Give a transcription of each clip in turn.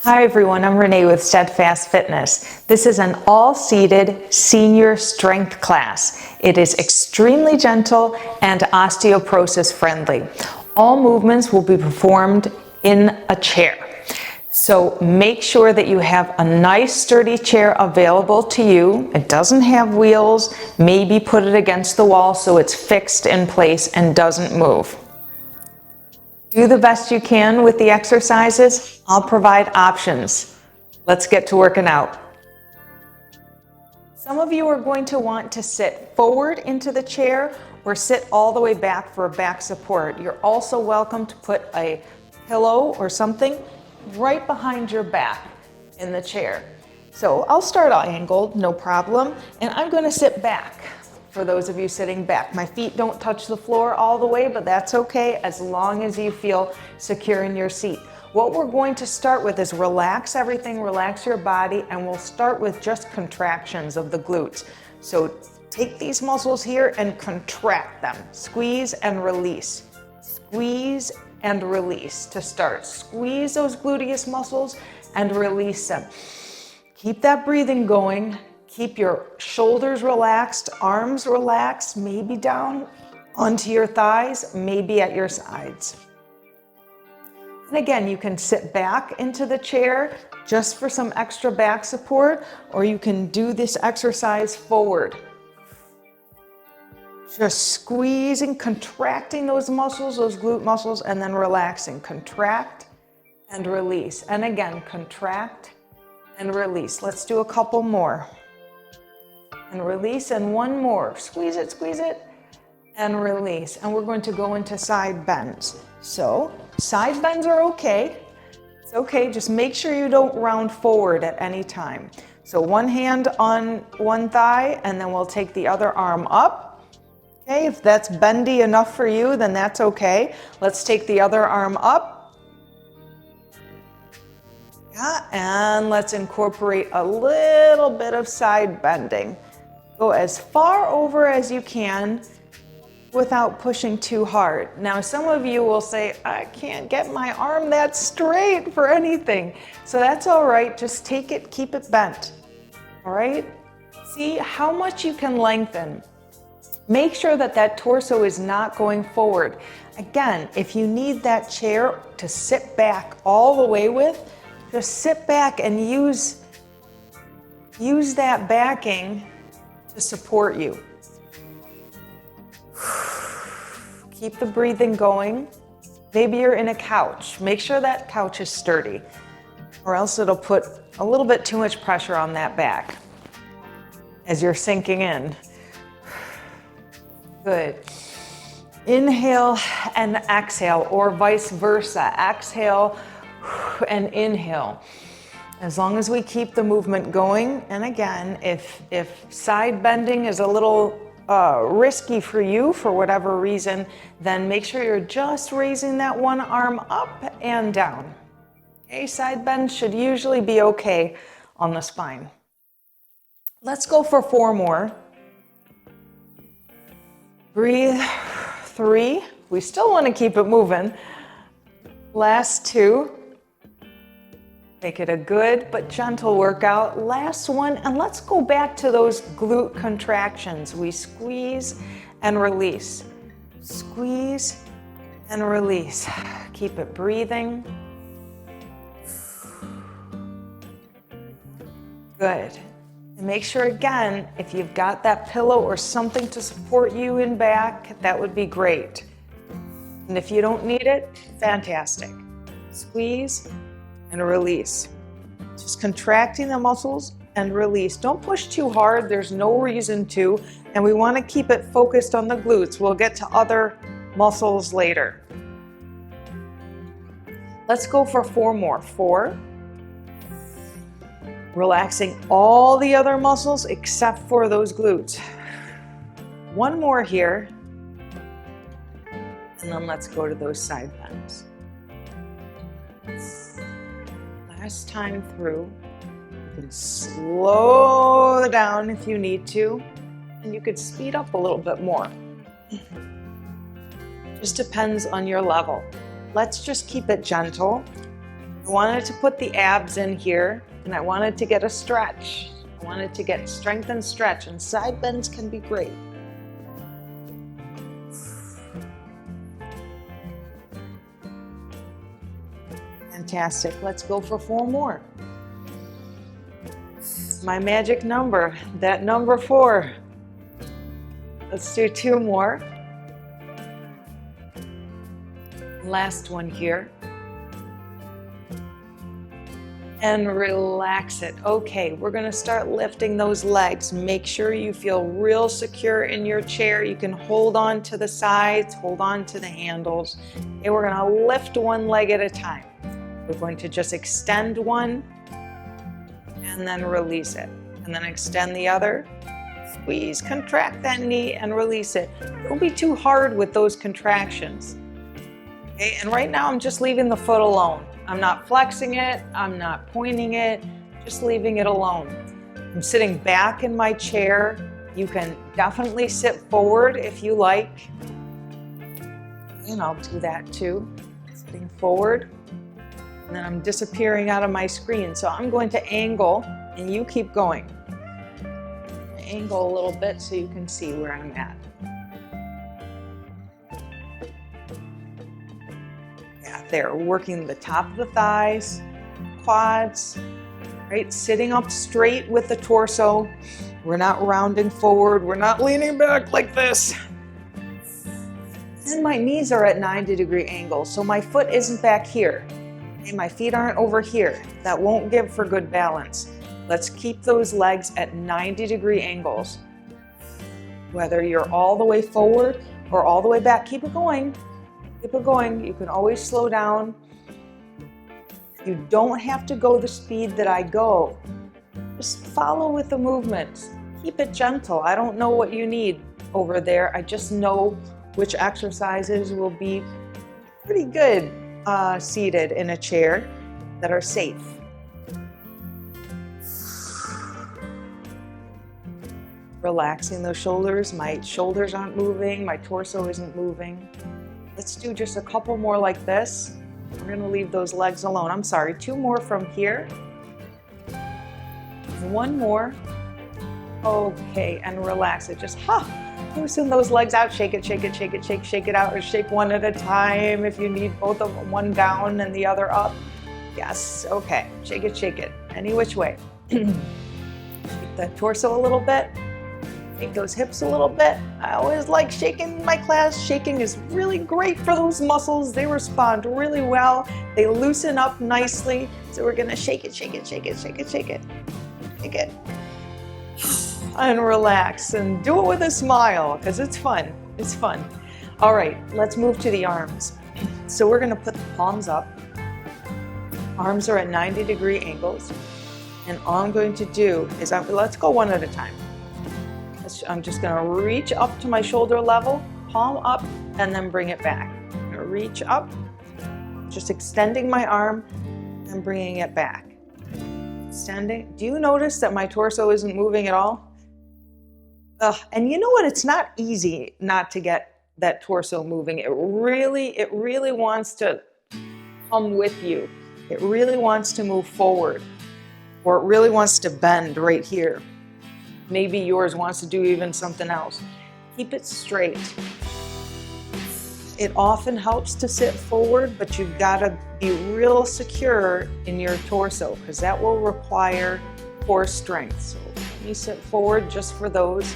Hi everyone, I'm Renee with Steadfast Fitness. This is an all-seated senior strength class. It is extremely gentle and osteoporosis friendly. All movements will be performed in a chair. So make sure that you have a nice sturdy chair available to you. It doesn't have wheels. Maybe put it against the wall so it's fixed in place and doesn't move. Do the best you can with the exercises. I'll provide options. Let's get to working out. Some of you are going to want to sit forward into the chair or sit all the way back for a back support. You're also welcome to put a pillow or something right behind your back in the chair. So I'll start angled, no problem, and I'm going to sit back. For those of you sitting back, my feet don't touch the floor all the way, but that's okay as long as you feel secure in your seat. What we're going to start with is relax everything, relax your body, and we'll start with just contractions of the glutes. So take these muscles here and contract them. Squeeze and release. Squeeze and release to start. Squeeze those gluteus muscles and release them. Keep that breathing going. Keep your shoulders relaxed, arms relaxed, maybe down onto your thighs, maybe at your sides. And again, you can sit back into the chair just for some extra back support, or you can do this exercise forward. Just squeezing, contracting those muscles, those glute muscles, and then relaxing. Contract and release. And again, contract and release. Let's do a couple more. And release, and one more. Squeeze it, and release. And we're going to go into side bends. So side bends are okay. It's okay, just make sure you don't round forward at any time. So one hand on one thigh, and then we'll take the other arm up. Okay, if that's bendy enough for you, then that's okay. Let's take the other arm up. Yeah, and let's incorporate a little bit of side bending. Go as far over as you can without pushing too hard. Now, some of you will say, I can't get my arm that straight for anything. So that's all right. Just take it, keep it bent. All right? See how much you can lengthen. Make sure that that torso is not going forward. Again, if you need that chair to sit back all the way with, just sit back and use that backing to support you. Keep the breathing going. Maybe you're in a couch. Make sure that couch is sturdy, or else it'll put a little bit too much pressure on that back as you're sinking in. Good. Inhale and exhale, or vice versa. Exhale and inhale. As long as we keep the movement going, and again, if side bending is a little risky for you for whatever reason, then make sure you're just raising that one arm up and down. Okay, side bend should usually be okay on the spine. Let's go for 4 more. Breathe. 3. We still want to keep it moving. Last 2. Make it a good but gentle workout. Last one, and let's go back to those glute contractions. We squeeze and release. Squeeze and release. Keep it breathing. Good. And make sure again, if you've got that pillow or something to support you in back, that would be great. And if you don't need it, fantastic. Squeeze and release. Just contracting the muscles and release. Don't push too hard. There's no reason to. And we want to keep it focused on the glutes. We'll get to other muscles later. Let's go for 4 more. 4. Relaxing all the other muscles except for those glutes. 1 more here. And then let's go to those side bends. Last time through. You can slow down if you need to, and you could speed up a little bit more. Just depends on your level. Let's just keep it gentle. I wanted to put the abs in here, and I wanted to get a stretch. I wanted to get strength and stretch, and side bends can be great. Fantastic. Let's go for 4 more. My magic number, that number 4. Let's do 2 more. Last one here. And relax it. Okay, we're gonna start lifting those legs. Make sure you feel real secure in your chair. You can hold on to the sides, hold on to the handles. Okay, we're gonna lift one leg at a time. We're going to just extend one and then release it. And then extend the other. Squeeze, contract that knee and release it. Don't be too hard with those contractions. Okay, and right now I'm just leaving the foot alone. I'm not flexing it, I'm not pointing it, just leaving it alone. I'm sitting back in my chair. You can definitely sit forward if you like. And I'll do that too. Sitting forward. And then I'm disappearing out of my screen. So I'm going to angle, and you keep going. Angle a little bit so you can see where I'm at. Yeah, there, working the top of the thighs, quads, right? Sitting up straight with the torso. We're not rounding forward. We're not leaning back like this. And my knees are at 90-degree angles, so my foot isn't back here. Okay, my feet aren't over here. That won't give for good balance. Let's keep those legs at 90-degree angles. Whether you're all the way forward or all the way back, keep it going. Keep it going. You can always slow down. You don't have to go the speed that I go. Just follow with the movements. Keep it gentle. I don't know what you need over there. I just know which exercises will be pretty good seated in a chair that are safe. Relaxing those shoulders. My shoulders aren't moving. My torso isn't moving. Let's do just a couple more like this. We're going to leave those legs alone. I'm sorry, 2 more from here. 1 more. Okay, and relax it. Just loosen those legs out. Shake it, shake it, shake it, shake it out, or shake one at a time if you need both of them, one down and the other up. Yes, okay. Shake it, any which way. Shake the torso a little bit. Shake those hips a little bit. I always like shaking in my class. Shaking is really great for those muscles. They respond really well. They loosen up nicely. So we're gonna shake it, shake it, shake it, shake it, shake it, shake it. And relax and do it with a smile because it's fun. It's fun. All right, let's move to the arms. So we're gonna put the palms up. Arms are at 90-degree angles. And all I'm going to do is, let's go one at a time. I'm just gonna reach up to my shoulder level, palm up, and then bring it back. I'm gonna reach up, just extending my arm and bringing it back. Extending. Do you notice that my torso isn't moving at all? And you know what? It's not easy not to get that torso moving. It really wants to come with you. It really wants to move forward, or it really wants to bend right here. Maybe yours wants to do even something else. Keep it straight. It often helps to sit forward, but you've got to be real secure in your torso because that will require core strength. So let me sit forward just for those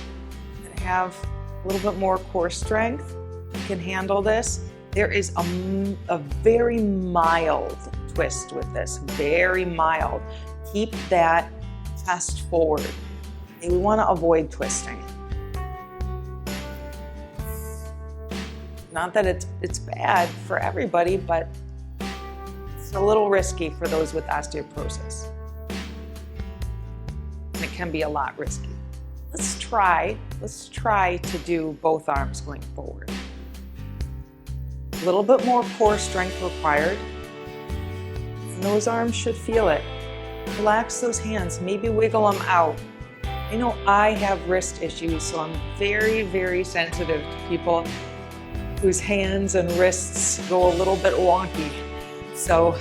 that have a little bit more core strength. You can handle this. There is a very mild twist with this, very mild. Keep that chest forward. We want to avoid twisting. Not that it's bad for everybody, but it's a little risky for those with osteoporosis. And it can be a lot risky. Let's try to do both arms going forward. A little bit more core strength required. And those arms should feel it. Relax those hands, maybe wiggle them out. I know I have wrist issues, so I'm very, very sensitive to people whose hands and wrists go a little bit wonky. So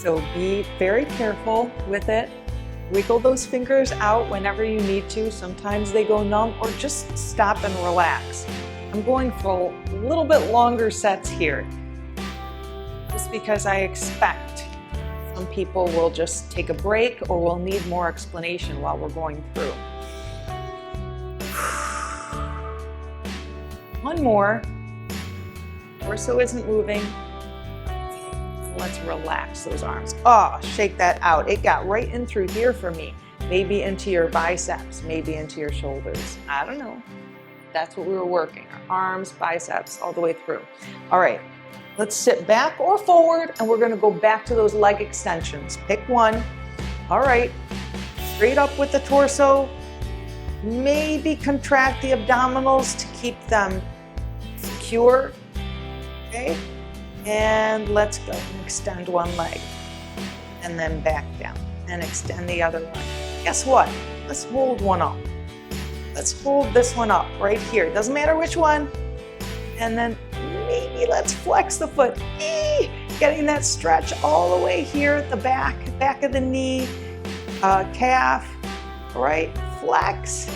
So be very careful with it. Wiggle those fingers out whenever you need to. Sometimes they go numb, or just stop and relax. I'm going for a little bit longer sets here, just because I expect some people will just take a break or will need more explanation while we're going through. One more. Torso isn't moving. Let's relax those arms. Oh, shake that out. It got right in through here for me. Maybe into your biceps, maybe into your shoulders. I don't know. That's what we were working. Our arms, biceps, all the way through. All right, let's sit back or forward, and we're gonna go back to those leg extensions. Pick one. All right, straight up with the torso. Maybe contract the abdominals to keep them secure. Okay, and let's go and extend one leg, and then back down, and extend the other one. Guess what? Let's hold one up. Let's hold this one up right here. Doesn't matter which one. And then maybe let's flex the foot. Getting that stretch all the way here at the back of the knee, calf. All right, flex.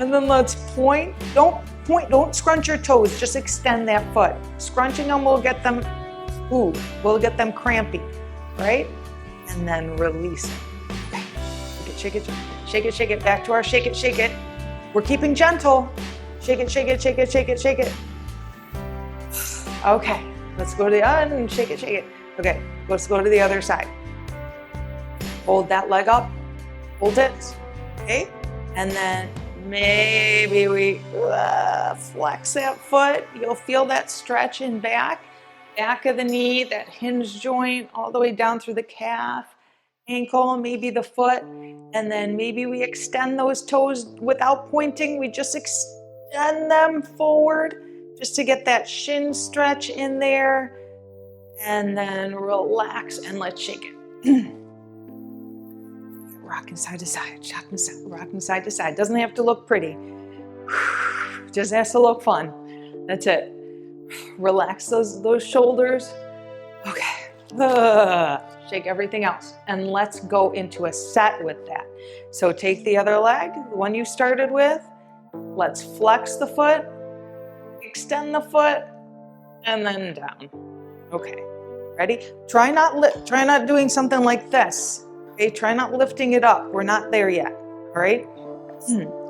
And then let's point. Don't scrunch your toes. Just extend that foot. Scrunching them will get them, we'll get them crampy, right? And then release it. Okay. Shake it, shake it, shake it. Back to our shake it, shake it. We're keeping gentle. Shake it, shake it, shake it, shake it, shake it. Okay, let's go to the other and shake it, shake it. Okay, let's go to the other side. Hold that leg up, hold it, okay? And then maybe we flex that foot. You'll feel that stretch in back of the knee, that hinge joint, all the way down through the calf, ankle, maybe the foot. And then maybe we extend those toes without pointing. We just extend them forward just to get that shin stretch in there. And then relax and let's shake it. Rocking side to side, rocking side to side. Doesn't have to look pretty. Just has to look fun. That's it. Relax those shoulders. Okay. Shake everything else. And let's go into a set with that. So take the other leg, the one you started with. Let's flex the foot, extend the foot, and then down. Okay. Ready? Try not doing something like this. Okay, try not lifting it up. We're not there yet. All right?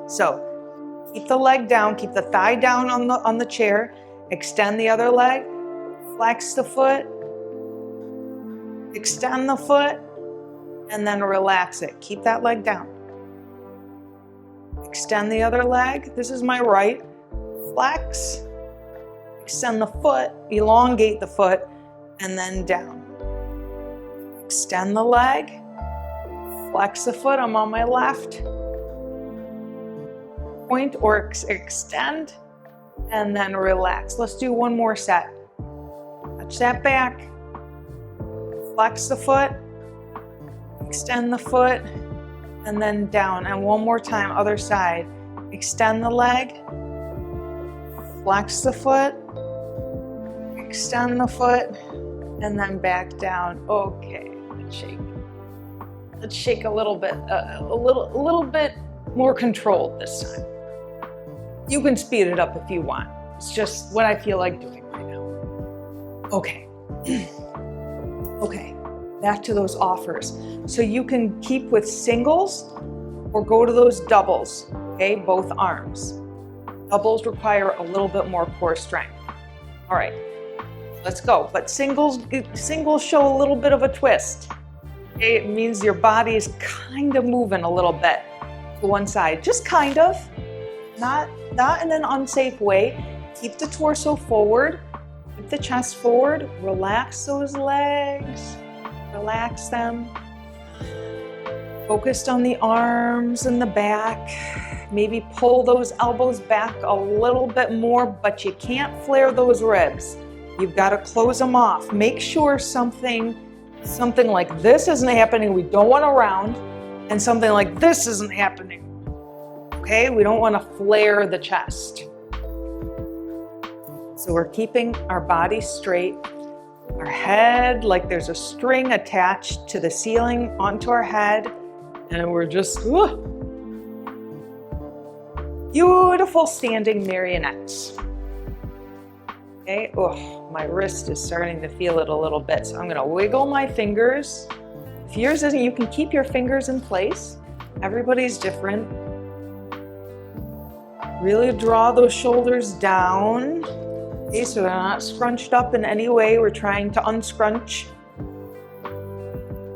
So keep the leg down, keep the thigh down on the chair, extend the other leg, flex the foot, extend the foot, and then relax it. Keep that leg down. Extend the other leg. This is my right. Flex, extend the foot, elongate the foot, and then down. Extend the leg, flex the foot. I'm on my left. Point or extend, and then relax. Let's do one more set. Touch that back. Flex the foot, extend the foot, and then down. And one more time, other side. Extend the leg, flex the foot, extend the foot, and then back down. Okay, let's shake. Let's shake a little bit, a little bit more controlled this time. You can speed it up if you want. It's just what I feel like doing right now. Okay. Okay, back to those offers. So you can keep with singles or go to those doubles, okay, both arms. Doubles require a little bit more core strength. All right, let's go. But singles show a little bit of a twist. Okay, it means your body is kind of moving a little bit to one side, just kind of, not in an unsafe way. Keep the torso forward. Keep the chest forward, relax those legs, relax them. Focused on the arms and the back. Maybe pull those elbows back a little bit more, but you can't flare those ribs. You've got to close them off. Make sure something like this isn't happening. We don't want to round, and something like this isn't happening. Okay, we don't want to flare the chest. So we're keeping our body straight. Our head, like there's a string attached to the ceiling onto our head, and we're just beautiful standing marionettes. Okay, my wrist is starting to feel it a little bit, so I'm gonna wiggle my fingers. If yours isn't, you can keep your fingers in place. Everybody's different. Really draw those shoulders down. Okay, so they're not scrunched up in any way. We're trying to unscrunch.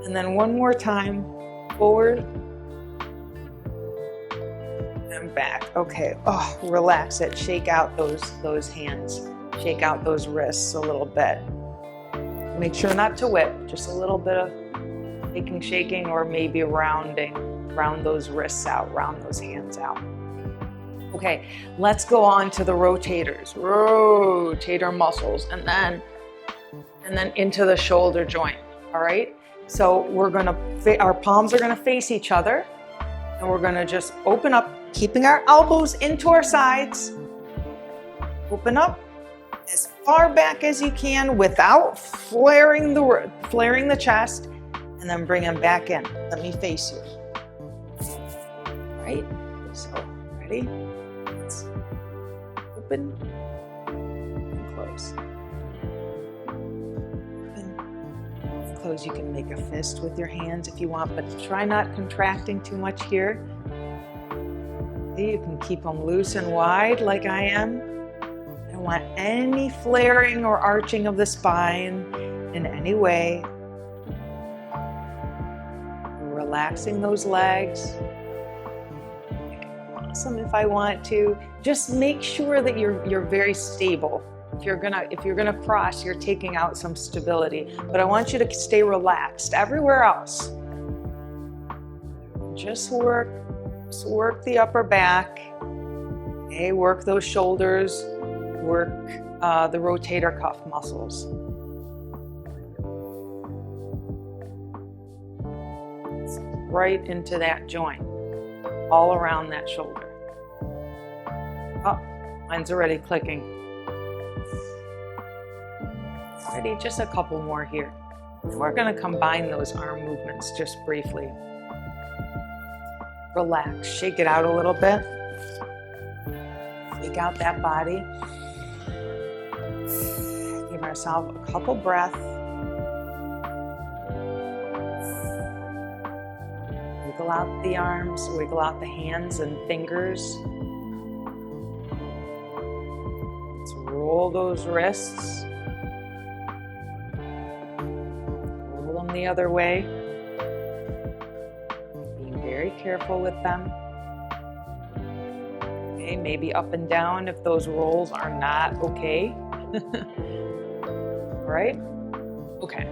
And then one more time, forward and back. Okay, relax it. Shake out those hands. Shake out those wrists a little bit. Make sure not to whip, just a little bit of shaking, or maybe round those wrists out, round those hands out. Okay, let's go on to the rotators, rotator muscles, and then into the shoulder joint. All right, so our palms are gonna face each other, and we're gonna just open up, keeping our elbows into our sides. Open up as far back as you can without flaring the chest, and then bring them back in. Let me face you. All right, so ready? Let's open and close. Open and close. You can make a fist with your hands if you want, but try not contracting too much here. Okay, you can keep them loose and wide like I am. I don't want any flaring or arching of the spine in any way. Relaxing those legs. Awesome if I want to. Just make sure that you're very stable. If you're gonna cross, you're taking out some stability. But I want you to stay relaxed everywhere else. Just work the upper back. Okay, work those shoulders. Work the rotator cuff muscles. Right into that joint, all around that shoulder. Oh, mine's already clicking. Alrighty, just a couple more here. We're going to combine those arm movements just briefly. Relax, shake it out a little bit. Shake out that body. Give ourselves a couple breaths. Wiggle out the arms, wiggle out the hands and fingers. Let's roll those wrists. Roll them the other way. Being very careful with them. Okay, maybe up and down if those rolls are not okay. All right? Okay,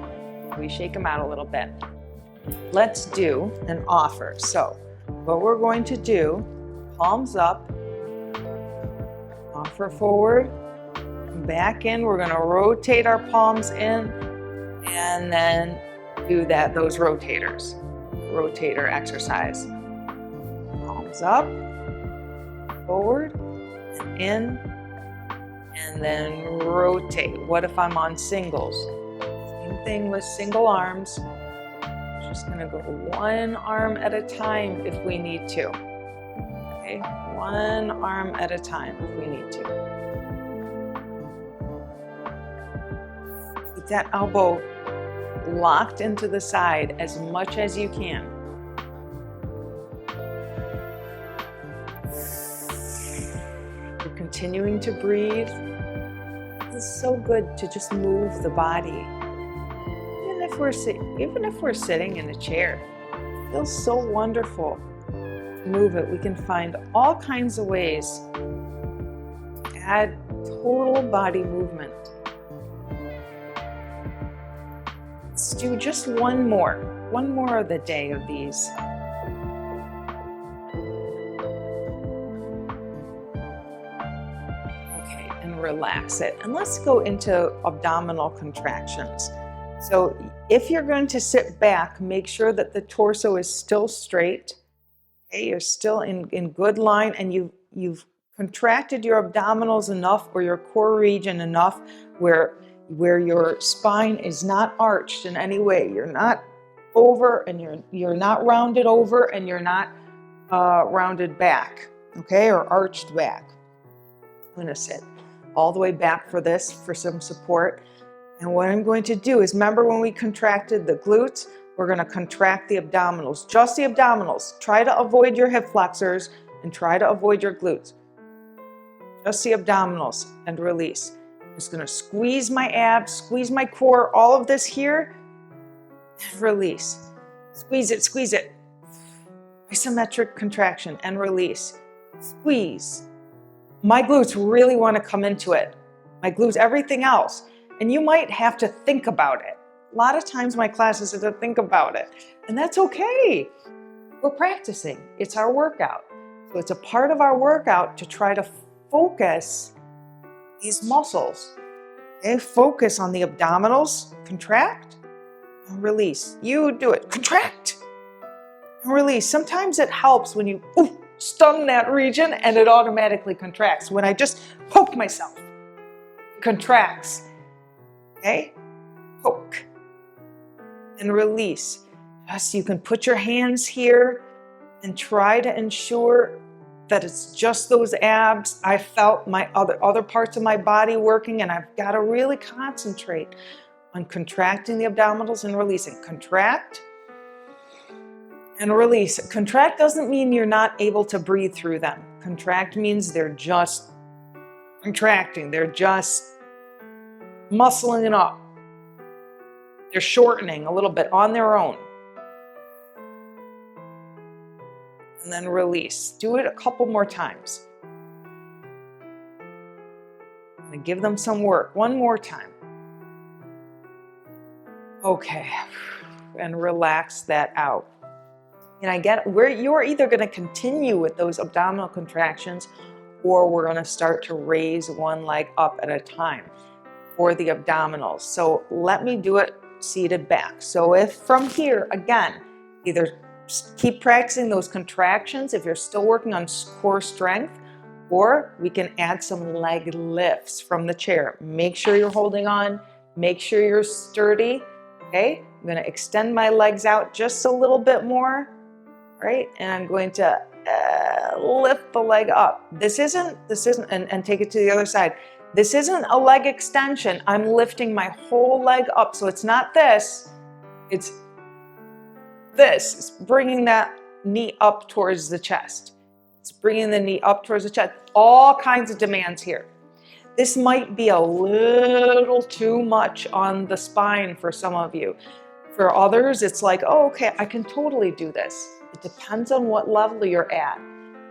we shake them out a little bit. Let's do an offer. So what we're going to do, palms up, offer forward, back in. We're going to rotate our palms in, and then do those rotator exercise. Palms up, forward, and in, and then rotate. What if I'm on singles? Same thing with single arms. Just gonna go one arm at a time if we need to. Okay, one arm at a time if we need to. Keep that elbow locked into the side as much as you can. You're continuing to breathe. It's so good to just move the body. Even if we're sitting in a chair, it feels so wonderful to move it. We can find all kinds of ways to add total body movement. Let's do just one more of the day of these. Okay, and relax it. And let's go into abdominal contractions. So if you're going to sit back, make sure that the torso is still straight. Okay, you're still in good line, and you've contracted your abdominals enough, or your core region enough, where where your spine is not arched in any way. You're not over and you're not rounded over and you're not rounded back, okay, or arched back. I'm going to sit all the way back for this, for some support. And what I'm going to do is, remember when we contracted the glutes, we're going to contract the abdominals, just the abdominals. Try to avoid your hip flexors and try to avoid your glutes. Just the abdominals and release. I'm just going to squeeze my abs, squeeze my core, all of this here, and release. Squeeze it, squeeze it. Isometric contraction and release. Squeeze. My glutes really want to come into it. My glutes, everything else. And you might have to think about it. A lot of times my classes are to think about it. And that's okay. We're practicing. It's our workout. So it's a part of our workout to try to focus these muscles. Okay? Focus on the abdominals. Contract and release. You do it. Contract and release. Sometimes it helps when you stun that region and it automatically contracts. When I just poke myself, it contracts. Okay? Poke and release. Just you can put your hands here and try to ensure that it's just those abs. I felt my other parts of my body working, and I've got to really concentrate on contracting the abdominals and releasing. Contract and release. Contract doesn't mean you're not able to breathe through them. Contract means they're just contracting. They're just muscling it up. They're shortening a little bit on their own. And then release. Do it a couple more times. And give them some work. One more time. Okay. And relax that out. And I get where you're either going to continue with those abdominal contractions, or we're going to start to raise one leg up at a time for the abdominals. So let me do it seated back. So if from here, again, either keep practicing those contractions if you're still working on core strength, or we can add some leg lifts from the chair. Make sure you're holding on. Make sure you're sturdy. Okay, I'm going to extend my legs out just a little bit more, right? And I'm going to lift the leg up. This isn't, and take it to the other side. This isn't a leg extension. I'm lifting my whole leg up. So it's not this, it's this. It's bringing that knee up towards the chest. It's bringing the knee up towards the chest. All kinds of demands here. This might be a little too much on the spine for some of you. For others, it's like, oh, okay, I can totally do this. It depends on what level you're at.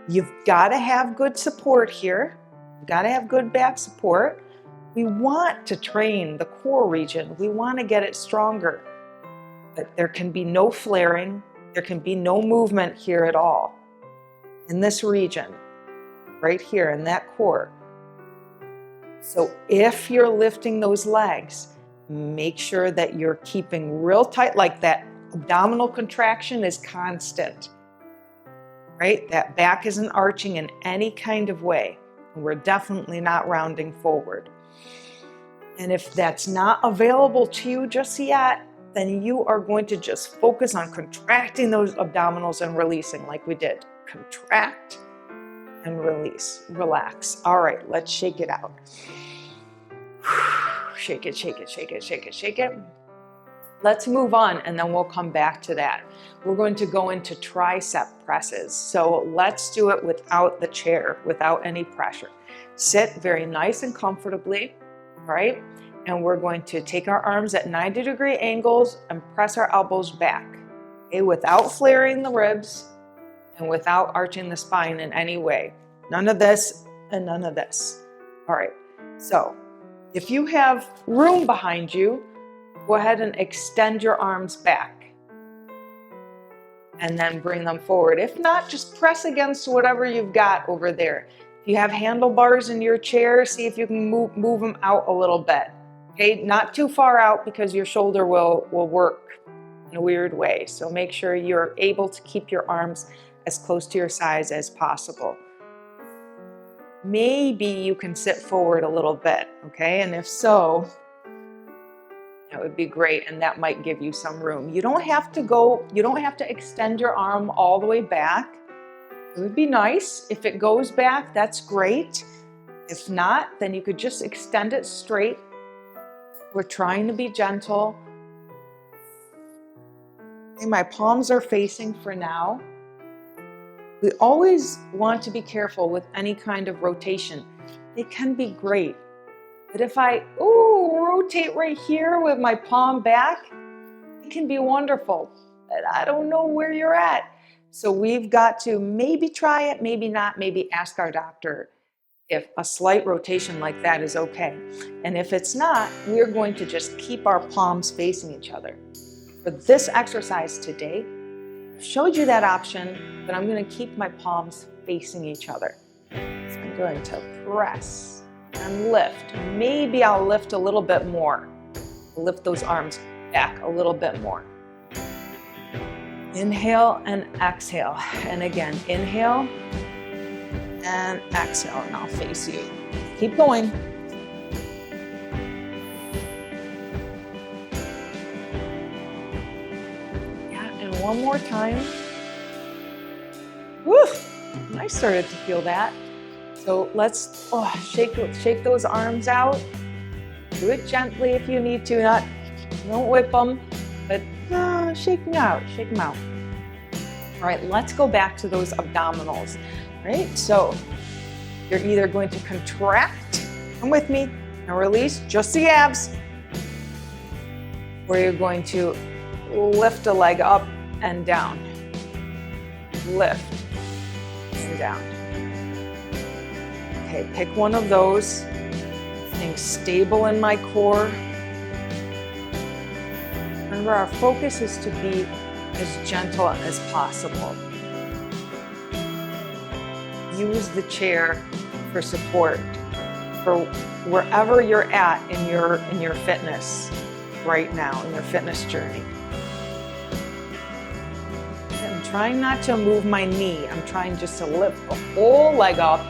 You've got to have good support here. You've got to have good back support. We want to train the core region. We want to get it stronger. But there can be no flaring. There can be no movement here at all. In this region, right here in that core. So if you're lifting those legs, make sure that you're keeping real tight, like that abdominal contraction is constant, right? That back isn't arching in any kind of way. And we're definitely not rounding forward. And if that's not available to you just yet, then you are going to just focus on contracting those abdominals and releasing like we did. Contract and release. Relax. All right, let's shake it out. Shake it, shake it, shake it, shake it, shake it. Let's move on, and then we'll come back to that. We're going to go into tricep presses. So let's do it without the chair, without any pressure. Sit very nice and comfortably, all right? And we're going to take our arms at 90-degree angles and press our elbows back, okay? Without flaring the ribs and without arching the spine in any way. None of this and none of this. All right, so if you have room behind you, go ahead and extend your arms back and then bring them forward. If not, just press against whatever you've got over there. If you have handlebars in your chair, see if you can move them out a little bit. Okay, not too far out because your shoulder will work in a weird way. So make sure you're able to keep your arms as close to your sides as possible. Maybe you can sit forward a little bit, okay? And if so, That would be great, and that might give you some room. You don't have to extend your arm all the way back. It would be nice if it goes back, that's great. If not, then you could just extend it straight. We're trying to be gentle. Okay, my palms are facing for now. We always want to be careful with any kind of rotation. They can be great. But if I rotate right here with my palm back, it can be wonderful. But I don't know where you're at. So we've got to maybe try it, maybe not, maybe ask our doctor if a slight rotation like that is okay. And if it's not, we're going to just keep our palms facing each other. For this exercise today, I showed you that option, but I'm going to keep my palms facing each other. So I'm going to press and lift. Maybe I'll lift a little bit more. Lift those arms back a little bit more. Inhale and exhale. And again, inhale and exhale, and I'll face you. Keep going. Yeah, and one more time. Woo! I started to feel that. So let's shake those arms out. Do it gently if you need to. Don't whip them, but shake them out. Shake them out. All right, let's go back to those abdominals. Right? So you're either going to contract, come with me, and release just the abs, or you're going to lift a leg up and down. Lift and down. Okay, pick one of those. Staying stable in my core. Remember, our focus is to be as gentle as possible. Use the chair for support for wherever you're at in your fitness right now, in your fitness journey. I'm trying not to move my knee. I'm trying just to lift the whole leg up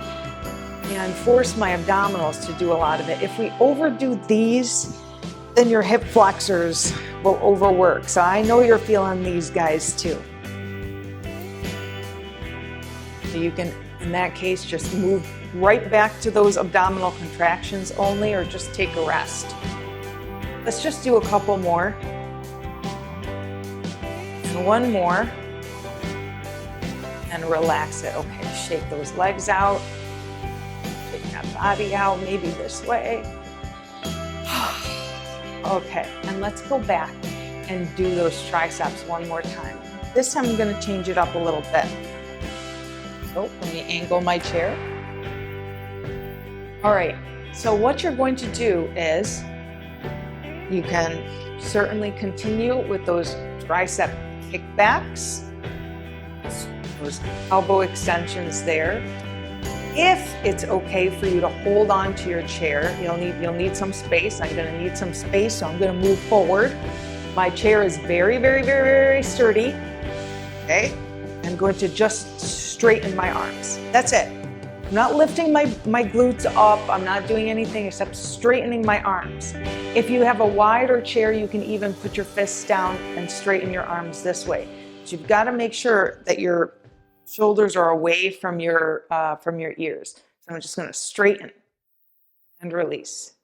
and force my abdominals to do a lot of it. If we overdo these, then your hip flexors will overwork. So I know you're feeling these guys too. So you can, in that case, just move right back to those abdominal contractions only, or just take a rest. Let's just do a couple more. And one more. And relax it. Okay, shake those legs out. Shake that body out, maybe this way. Okay, and let's go back and do those triceps one more time. This time I'm going to change it up a little bit. So let me angle my chair. All right, so what you're going to do is you can certainly continue with those tricep kickbacks, those elbow extensions there. If it's okay for you to hold on to your chair, you'll need some space. I'm going to need some space, so I'm going to move forward. My chair is very, very, very, very sturdy. Okay, I'm going to just straighten my arms. That's it. I'm not lifting my glutes up. I'm not doing anything except straightening my arms. If you have a wider chair, you can even put your fists down and straighten your arms this way. But you've got to make sure that your shoulders are away from your ears. So I'm just going to straighten and release.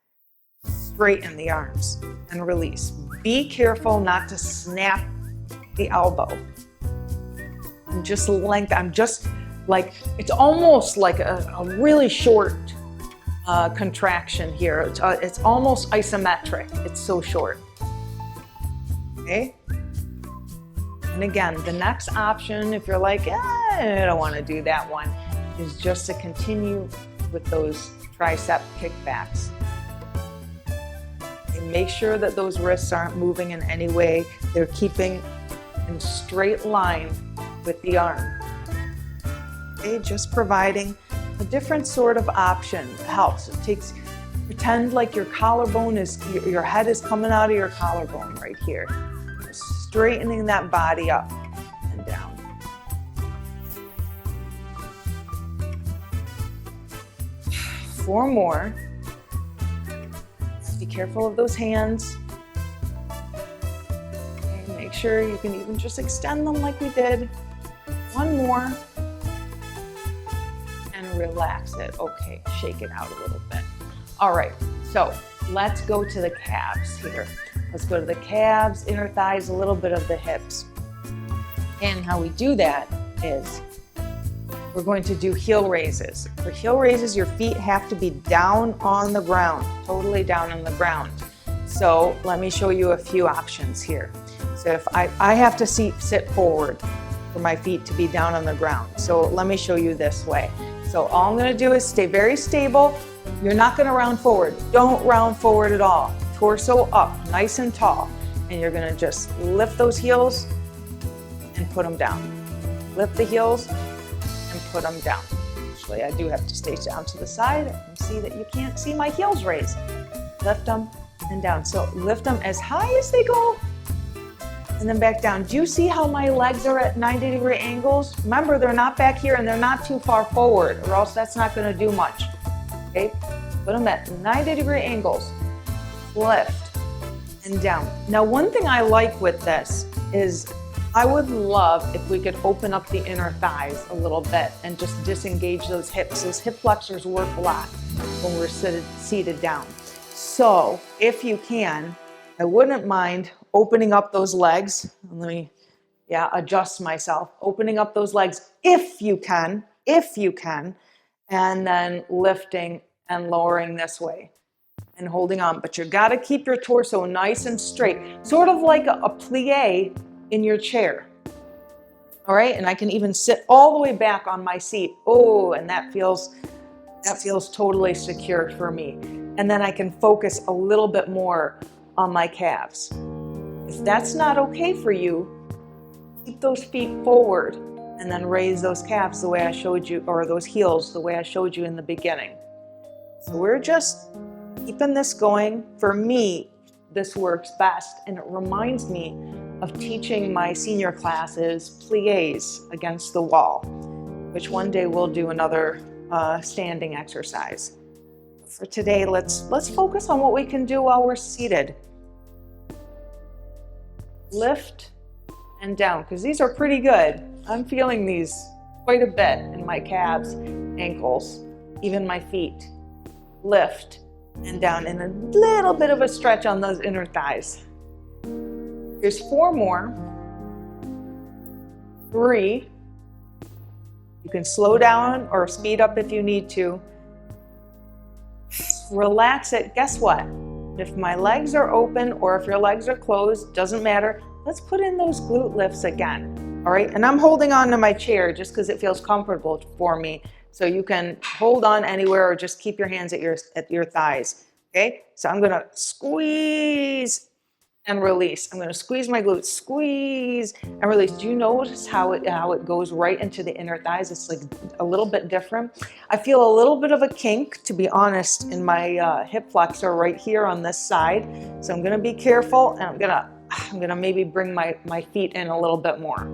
Straighten the arms and release. Be careful not to snap the elbow. I'm just like, it's almost like a really short contraction here. It's almost isometric. It's so short. Okay? And again, the next option, if you're like, I don't want to do that one, is just to continue with those tricep kickbacks. And make sure that those wrists aren't moving in any way. They're keeping in straight line with the arm. Okay, just providing a different sort of option helps. Pretend like your your head is coming out of your collarbone right here. Straightening that body up and down. Four more. Be careful of those hands. Make sure you can even just extend them like we did. One more. And relax it. Okay, shake it out a little bit. All right, so let's go to the calves here. Let's go to the calves, inner thighs, a little bit of the hips. And how we do that is we're going to do heel raises. For heel raises, your feet have to be down on the ground, totally down on the ground. So let me show you a few options here. So if I have to sit forward for my feet to be down on the ground. So let me show you this way. So all I'm gonna do is stay very stable. You're not gonna round forward. Don't round forward at all. Torso up, nice and tall. And you're gonna just lift those heels and put them down. Lift the heels and put them down. Actually, I do have to stay down to the side and see that you can't see my heels raise. Lift them and down. So lift them as high as they go and then back down. Do you see how my legs are at 90-degree angles? Remember, they're not back here and they're not too far forward, or else that's not gonna do much. Okay, put them at 90-degree angles. Lift and down. Now, one thing I like with this is I would love if we could open up the inner thighs a little bit and just disengage those hips. Those hip flexors work a lot when we're seated down. So if you can, I wouldn't mind opening up those legs. Let me, adjust myself. Opening up those legs if you can, and then lifting and lowering this way and holding on. But you got to keep your torso nice and straight, sort of like a plie in your chair. All right, and I can even sit all the way back on my seat. Oh, and that feels totally secure for me. And then I can focus a little bit more on my calves. If that's not okay for you, keep those feet forward and then raise those calves the way I showed you, or those heels the way I showed you in the beginning. So we're just keeping this going. For me, this works best, and it reminds me of teaching my senior classes plies against the wall, which one day we'll do another standing exercise. For today, let's focus on what we can do while we're seated. Lift and down, because these are pretty good. I'm feeling these quite a bit in my calves, ankles, even my feet. Lift and down, and a little bit of a stretch on those inner thighs. Here's 4 more. 3. You can slow down or speed up if you need to. Relax it. Guess what? If my legs are open or if your legs are closed, doesn't matter. Let's put in those glute lifts again. All right, and I'm holding on to my chair just because it feels comfortable for me. So you can hold on anywhere or just keep your hands at your thighs. Okay, so I'm gonna squeeze and release. I'm gonna squeeze my glutes, squeeze and release. Do you notice how it goes right into the inner thighs? It's like a little bit different. I feel a little bit of a kink, to be honest, in my hip flexor right here on this side. So I'm gonna be careful, and I'm gonna maybe bring my feet in a little bit more.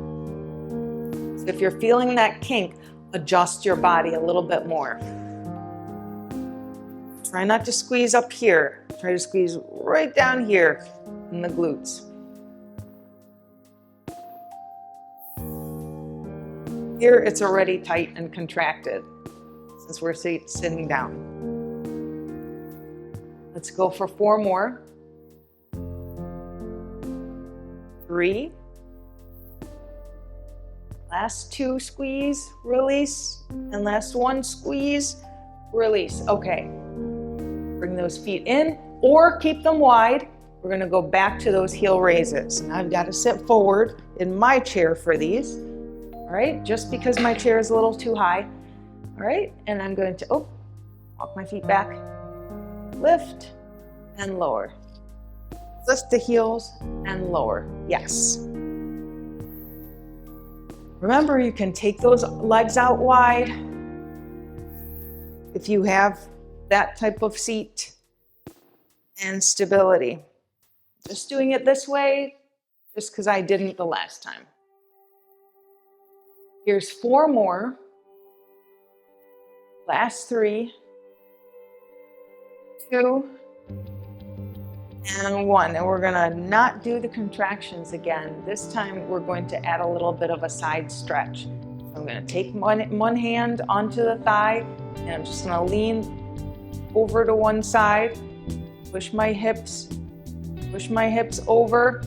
So if you're feeling that kink, adjust your body a little bit more. Try not to squeeze up here. Try to squeeze right down here in the glutes. Here it's already tight and contracted since we're sitting down. Let's go for 4 more. 3. Last 2, squeeze, release, and last 1, squeeze, release. Okay. Bring those feet in or keep them wide. We're gonna go back to those heel raises. And I've got to sit forward in my chair for these. All right, just because my chair is a little too high. All right, and I'm going to, walk my feet back, lift and lower. Lift the heels and lower, yes. Remember, you can take those legs out wide if you have that type of seat and stability. Just doing it this way, just because I didn't the last time. Here's 4 more. Last 3, 2, and 1. And we're gonna not do the contractions again. This time we're going to add a little bit of a side stretch. So I'm gonna take one hand onto the thigh, and I'm just gonna lean over to one side, push my hips over.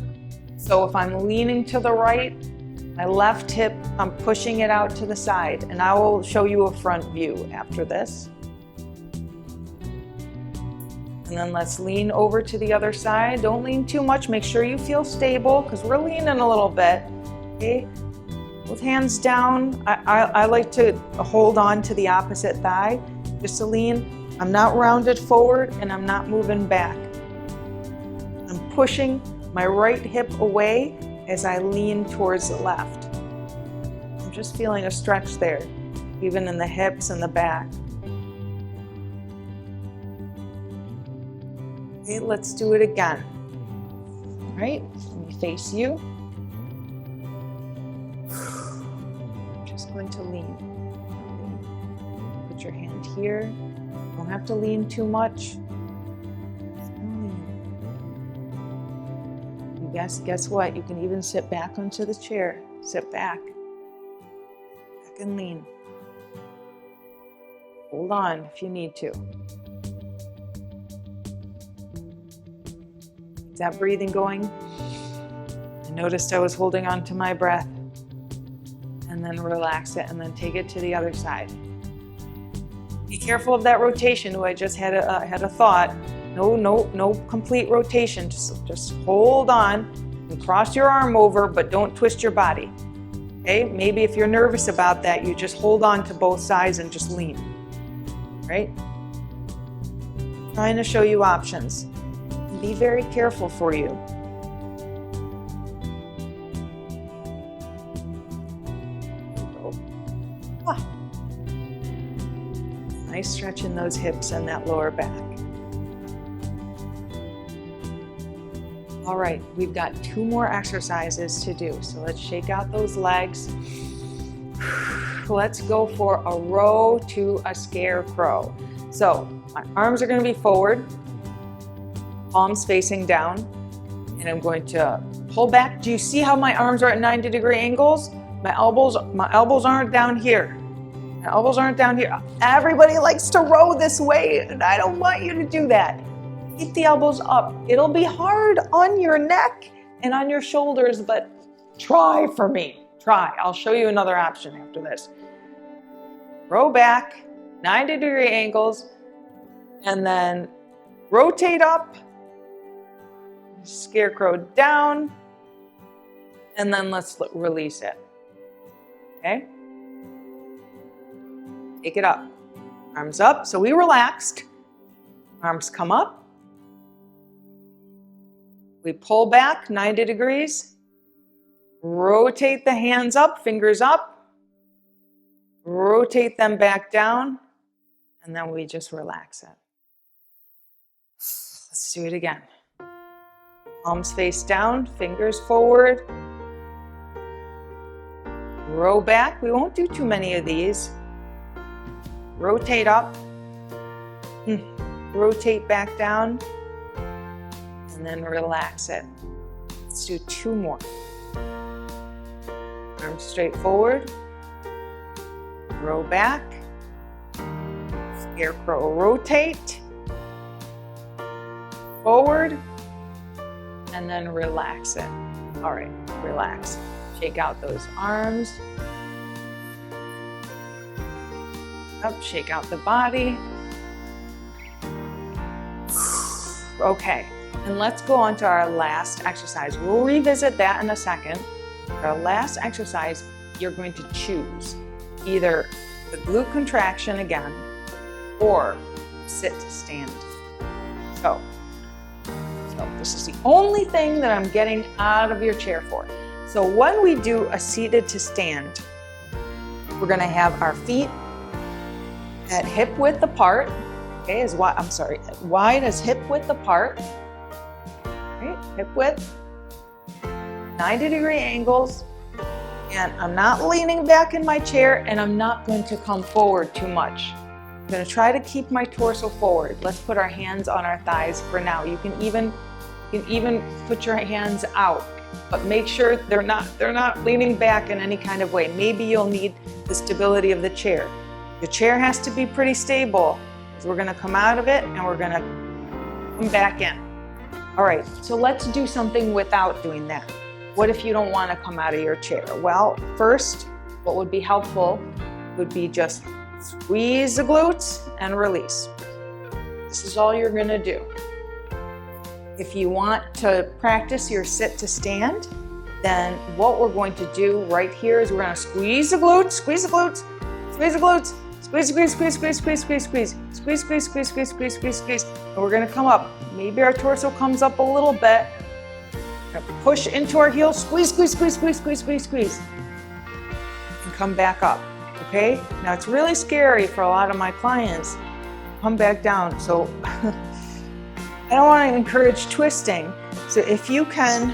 So if I'm leaning to the right, my left hip, I'm pushing it out to the side, and I will show you a front view after this. And then let's lean over to the other side. Don't lean too much. Make sure you feel stable because we're leaning a little bit. Okay, both hands down. I like to hold on to the opposite thigh just to lean. I'm not rounded forward and I'm not moving back. I'm pushing my right hip away as I lean towards the left. I'm just feeling a stretch there, even in the hips and the back. Okay, let's do it again. All right, let me face you. I'm just going to lean. Put your hand here. Don't have to lean too much. Guess what? You can even sit back onto the chair. Sit back. Back and lean. Hold on if you need to. Is that breathing going? I noticed I was holding on to my breath. And then relax it and then take it to the other side. Be careful of that rotation. Oh, I just had a thought. No complete rotation. Just hold on and cross your arm over, but don't twist your body. Okay? Maybe if you're nervous about that, you just hold on to both sides and just lean. Right? Trying to show you options. Be very careful for you. Nice stretch in those hips and that lower back. All right, we've got 2 more exercises to do. So let's shake out those legs. Let's go for a row to a scarecrow. So my arms are going to be forward, palms facing down, and I'm going to pull back. Do you see how my arms are at 90-degree angles? My elbows aren't down here. My elbows aren't down here. Everybody likes to row this way, and I don't want you to do that. Keep the elbows up. It'll be hard on your neck and on your shoulders, but try for me. Try. I'll show you another option after this. Row back, 90-degree angles, and then rotate up, scarecrow down, and then let's release it. Okay? Take it up. Arms up. So we relaxed. Arms come up. We pull back 90 degrees. Rotate the hands up, fingers up. Rotate them back down. And then we just relax it. Let's do it again. Palms face down, fingers forward. Row back. We won't do too many of these. Rotate up. Rotate back down. And then relax it. Let's do 2 more. Arms straight forward. Row back. Scarecrow rotate. Forward. And then relax it. All right, relax. Shake out those arms. Up, shake out the body. Okay, and let's go on to our last exercise. We'll revisit that in a second. Our last exercise, you're going to choose either the glute contraction again or sit to stand. So this is the only thing that I'm getting out of your chair for. So when we do a seated to stand, we're going to have our feet at hip width apart. Okay, wide as hip width apart. Right, hip width, 90-degree angles, and I'm not leaning back in my chair, and I'm not going to come forward too much. I'm going to try to keep my torso forward. Let's put our hands on our thighs for now. You can even You can even put your hands out, but make sure they're not leaning back in any kind of way. Maybe you'll need the stability of the chair. The chair has to be pretty stable, because we're gonna come out of it and we're gonna come back in. All right, so let's do something without doing that. What if you don't wanna come out of your chair? Well, first, what would be helpful would be just squeeze the glutes and release. This is all you're gonna do. If you want to practice your sit to stand, then what we're going to do right here is we're gonna squeeze the glutes, squeeze the glutes, squeeze the glutes, squeeze, squeeze, squeeze, squeeze, squeeze, squeeze, squeeze, squeeze, squeeze, squeeze, squeeze, squeeze, squeeze, squeeze. And we're gonna come up. Maybe our torso comes up a little bit. Push into our heels, squeeze, squeeze, squeeze, squeeze, squeeze, squeeze, squeeze. And come back up, okay? Now it's really scary for a lot of my clients. Come back down. So I don't want to encourage twisting. So if you can,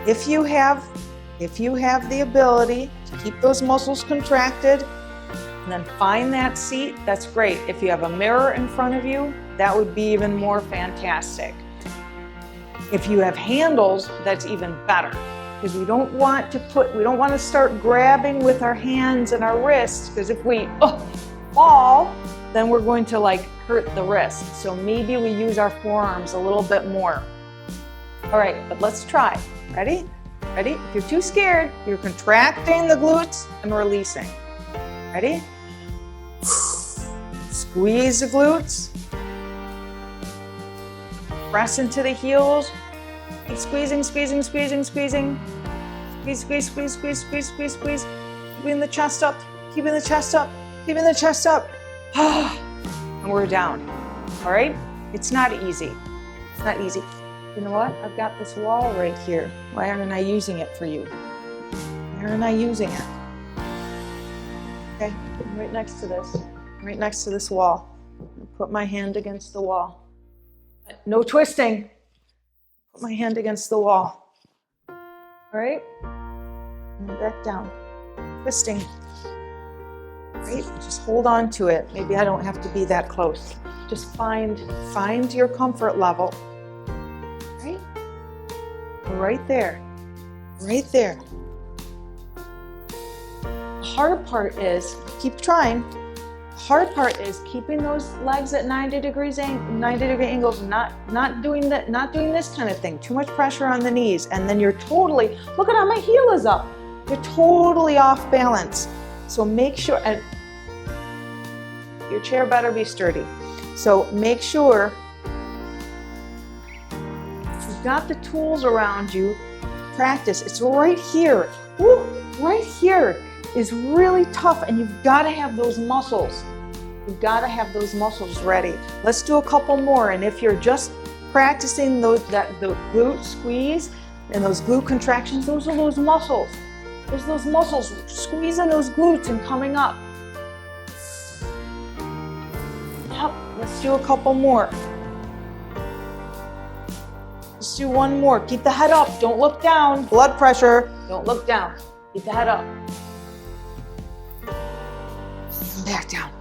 if you have the ability to keep those muscles contracted and then find that seat, that's great. If you have a mirror in front of you, that would be even more fantastic. If you have handles, that's even better, because we don't want to start grabbing with our hands and our wrists, because if we fall, then we're going to hurt the wrist. So maybe we use our forearms a little bit more. All right, but let's try. Ready? Ready? If you're too scared, you're contracting the glutes and releasing. Ready? Squeeze the glutes. Press into the heels. Keep squeezing, squeezing, squeezing, squeezing. Squeeze, squeeze, squeeze, squeeze, squeeze, squeeze, squeeze. Keeping the chest up, keeping the chest up, keeping the chest up. And we're down. All right? It's not easy. It's not easy. You know what? I've got this wall right here. Why aren't I using it for you? Why aren't I using it? Okay, I'm right next to this. I'm right next to this wall. I'll put my hand against the wall. No twisting. Put my hand against the wall. All right? And back down. Twisting. Right? Just hold on to it. Maybe I don't have to be that close. Just find your comfort level. Right? Right there. Right there. The hard part is, keep trying. The hard part is keeping those legs at 90 degree angles, not doing this kind of thing. Too much pressure on the knees, and then you're totally, look at how my heel is up. You're totally off balance. So make sure, and your chair better be sturdy. So make sure you've got the tools around you. Practice. It's right here. Woo, right here is really tough, and you've got to have those muscles. You've got to have those muscles ready. Let's do a couple more. And if you're just practicing the glute squeeze and those glute contractions, those are those muscles. There's those muscles squeezing those glutes and coming up. Yep, let's do a couple more. Let's do one more. Keep the head up. Don't look down. Blood pressure. Don't look down. Keep the head up. Come back down.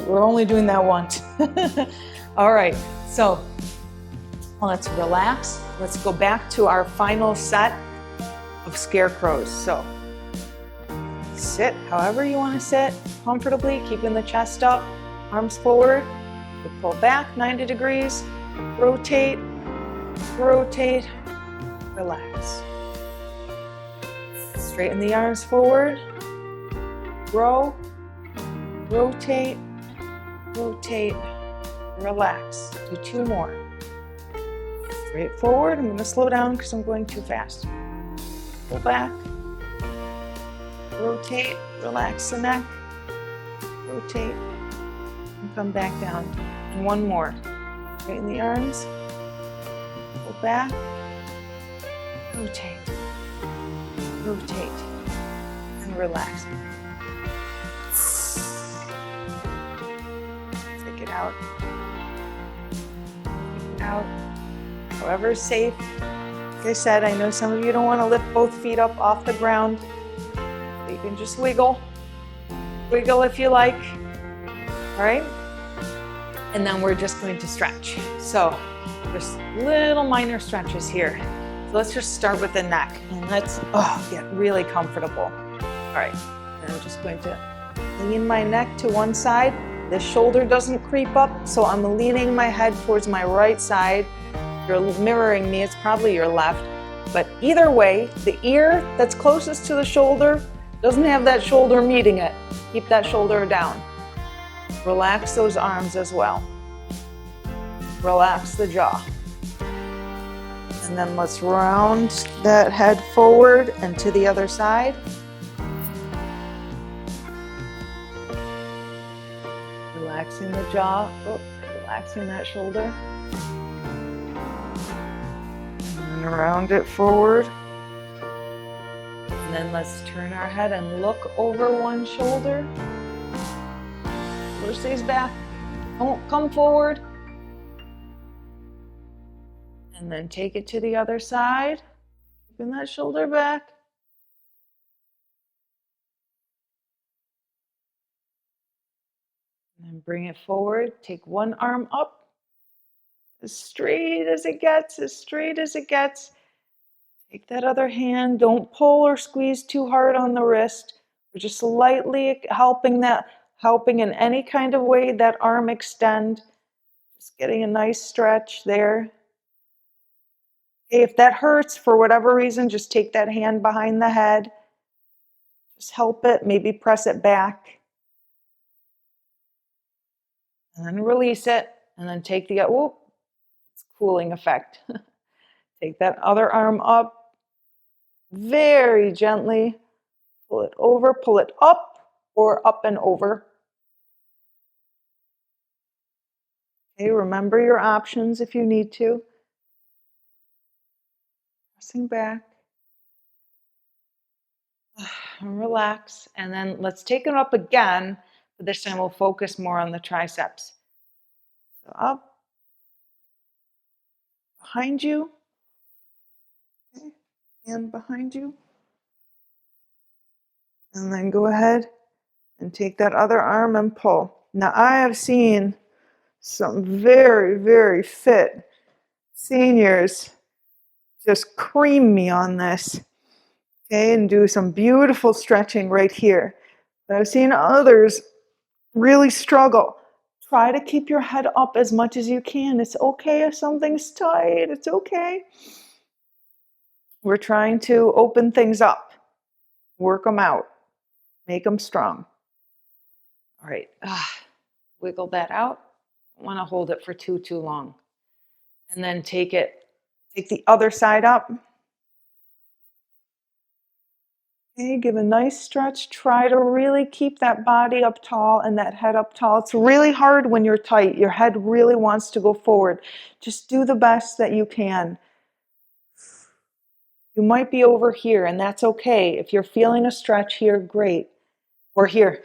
We're only doing that once. All right, so let's relax. Let's go back to our final set of scarecrows. So sit however you want to sit, comfortably, keeping the chest up, arms forward. We pull back 90 degrees, rotate, rotate, relax. Straighten the arms forward, grow, rotate, rotate, relax. Do two more. Straight forward. I'm going to slow down because I'm going too fast. Pull back, rotate, relax the neck, rotate, and come back down. And one more. Straighten the arms, pull back, rotate, rotate, and relax. Take it out. Take it out. However's safe. Like I said, I know some of you don't want to lift both feet up off the ground. So you can just wiggle. Wiggle if you like. All right? And then we're just going to stretch. So just little minor stretches here. So let's just start with the neck and let's get really comfortable. All right, and I'm just going to lean my neck to one side. The shoulder doesn't creep up, so I'm leaning my head towards my right side. If you're mirroring me, it's probably your left. But either way, the ear that's closest to the shoulder doesn't have that shoulder meeting it. Keep that shoulder down. Relax those arms as well. Relax the jaw. And then let's round that head forward and to the other side. Relaxing the jaw, relaxing that shoulder. And round it forward. And then let's turn our head and look over one shoulder. Shoulder stays back. Don't come forward. And then take it to the other side. Keeping that shoulder back. And then bring it forward. Take one arm up. As straight as it gets, as straight as it gets. Take that other hand. Don't pull or squeeze too hard on the wrist. We're just lightly helping in any kind of way that arm extend. Just getting a nice stretch there. Okay, if that hurts for whatever reason, just take that hand behind the head. Just help it, maybe press it back. And then release it. And then take the, it's cooling effect. Take that other arm up. Very gently. Pull it over, pull it up, or up and over. Okay, remember your options if you need to. Pressing back. And relax. And then let's take it up again, but this time we'll focus more on the triceps. So up, behind you, okay, hand behind you. And then go ahead and take that other arm and pull. Now I have seen some very, very fit seniors just cream me on this, okay, and do some beautiful stretching right here. But I've seen others really struggle. Try to keep your head up as much as you can. It's okay if something's tight. It's okay. We're trying to open things up, work them out, make them strong. All right, wiggle that out. Don't want to hold it for too long. And then take the other side up. Okay, give a nice stretch. Try to really keep that body up tall and that head up tall. It's really hard when you're tight. Your head really wants to go forward. Just do the best that you can. You might be over here, and that's okay. If you're feeling a stretch here, great. Or here.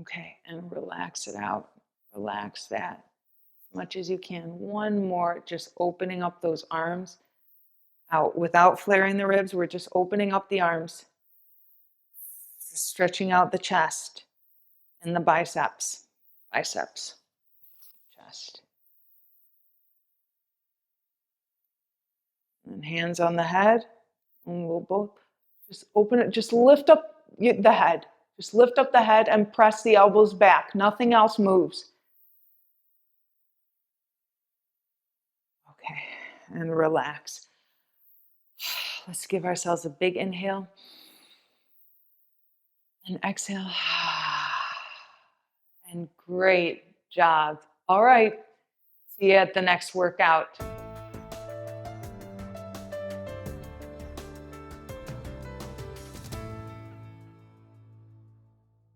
Okay, and relax it out. Relax that as much as you can. One more, just opening up those arms out without flaring the ribs. We're just opening up the arms, just stretching out the chest and the biceps, chest. And hands on the head, and we'll both just open it, just lift up the head. Just lift up the head and press the elbows back. Nothing else moves. Okay, and relax. Let's give ourselves a big inhale. And exhale. And great job. All right, see you at the next workout.